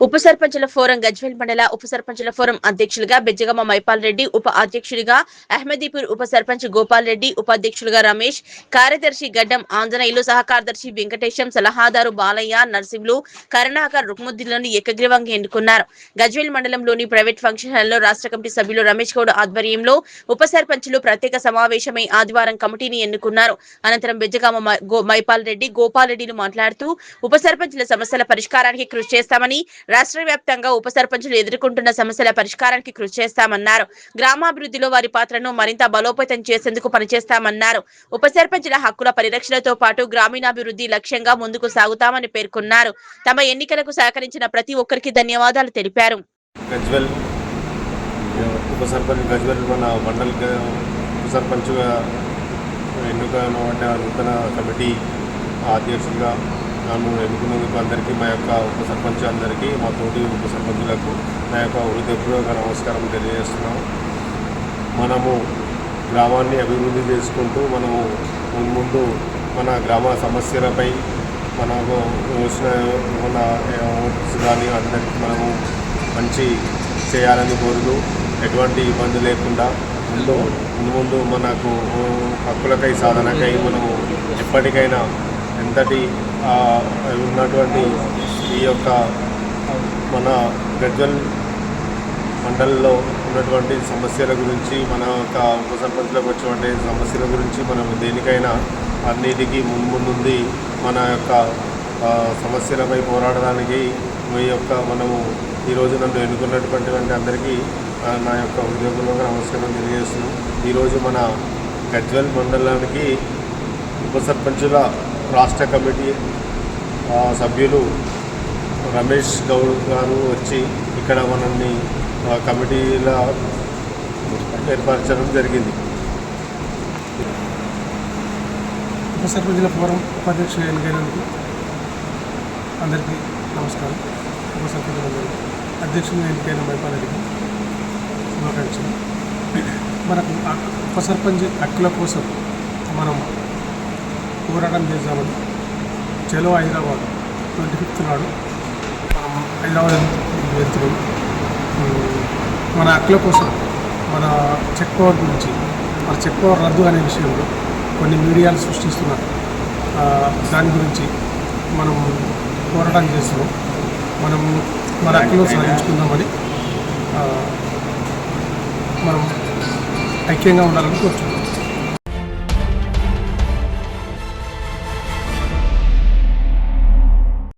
ఉప సర్పంచుల ఫోరం గజ్వేల్ మండల ఉప సర్పంచుల ఫోరం అధ్యక్షులుగా బెజ్జగమ్మ మైపాల్ రెడ్డి, ఉప అధ్యక్షుడిగా అహ్మదీపూర్ ఉప సర్పంచ్ గోపాల్ రెడ్డి, ఉపాధ్యక్షులుగా రమేష్, కార్యదర్శి గడ్డం ఆంజనేయులు, సహకార్యదర్శి వెంకటేశం, సలహాదారు బాలయ్య, నర్సింహులు, కరుణాకర్, రుక్ముద్దీన్లను ఏకగ్రీవంగా ఎన్నుకున్నారు. గజ్వేల్ మండలంలోని ప్రైవేట్ ఫంక్షన్ హాల్లో రాష్ట్ర కమిటీ సభ్యులు రమేష్ గౌడ్ ఆధ్వర్యంలో ఉప సర్పంచులు ప్రత్యేక సమావేశమై ఆదివారం కమిటీని ఎన్నుకున్నారు. అనంతరం బెజ్జగమ్మ మైపాల్ రెడ్డి, గోపాల్ రెడ్డిలు మాట్లాడుతూ ఉప సర్పంచుల సమస్యల పరిష్కారానికి కృషి చేస్తామని, రాష్ట్ర వ్యాప్తంగా ఉప సర్పంచులు ఎదుర్కొంటున్న సమస్యల పరిష్కారానికి కృషి చేస్తామన్నారు. గ్రామాభివృద్ధిలో వారి పాత్రను మరింత బలోపేతం చేసేందుకు పనిచేస్తామన్నారు. ఉప సర్పంచుల హక్కుల పరిరక్షణతో పాటు గ్రామీణాభివృద్ధి లక్ష్యంగా ముందుకు సాగుతామని పేర్కొన్నారు. తమ ఎన్నికలకు సహకరించిన ప్రతి ఒక్కరికి ధన్యవాదాలు తెలిపారు. గజ్వేల్ ఉప సర్పంచ్ గజ్వేల్ మన మండల్ ఉప సర్పంచ్గా ఎన్నికైన నూతన కమిటీ అధ్యక్షులుగా నన్ను ఎన్నుకున్నందుకు అందరికీ మా యొక్క ఉప సర్పంచ్ అందరికీ, మా తోటి ఉప సర్పంచులకు నా యొక్క హృదయపూర్వక నమస్కారం తెలియజేస్తున్నాము. మనము గ్రామాన్ని అభివృద్ధి చేసుకుంటూ మనము ముందు మన గ్రామ సమస్యలపై మనకు వచ్చిన మన కానీ అందరికీ మనము మంచి చేయాలని కోరుతూ ఎటువంటి ఇబ్బంది లేకుండా ముందు మనకు హక్కులకై సాధనకై మనము ఎప్పటికైనా ఎంతటి ఉన్నటువంటి ఈ యొక్క మన గజ్వేల్ మండలంలో ఉన్నటువంటి సమస్యల గురించి, మన యొక్క ఉప సర్పంచులకు వచ్చినటువంటి సమస్యల గురించి మనం దేనికైనా అన్నిటికీ ముందుండి మన యొక్క సమస్యలపై పోరాడడానికి మీ యొక్క మనము ఈరోజు నన్ను ఎన్నుకున్నటువంటి అందరికీ నా యొక్క హృదయపూర్వక నమస్కారం తెలియజేస్తున్నాను. ఈరోజు మన గజ్వేల్ మండలానికి ఉప సర్పంచుల రాష్ట్ర కమిటీ సభ్యులు రమేష్ గౌడ్ గారు వచ్చి ఇక్కడ మనల్ని కమిటీలా ఏర్పరచడం జరిగింది. ఉప సర్పంచుల ఫోరం ఉపాధ్యక్షులు ఎన్నికైనందుకు అందరికీ నమస్కారం. ఉప సర్పంచులందరికీ అధ్యక్షులుగా ఎన్నికైన మైపాల్ రెడ్డికి శుభాకాంక్షలు. మనకు ఉప సర్పంచ్ హక్కుల కోసం మనం పోరాటం చేద్దామని చలో హైదరాబాద్ 25th నాడు మనం హైదరాబాద్ వెళ్తున్నాం. మన హక్కుల కోసం, మన చెక్ పవర్ గురించి, మన చెక్ పవర్ రద్దు అనే విషయంలో కొన్ని మీడియాలు సృష్టిస్తున్నారు. దాని గురించి మనం పోరాటం చేస్తున్నాం. మనం మన హక్కులు సాధించుకుందామని మనం ఐక్యంగా ఉండాలని కోరుతున్నాం.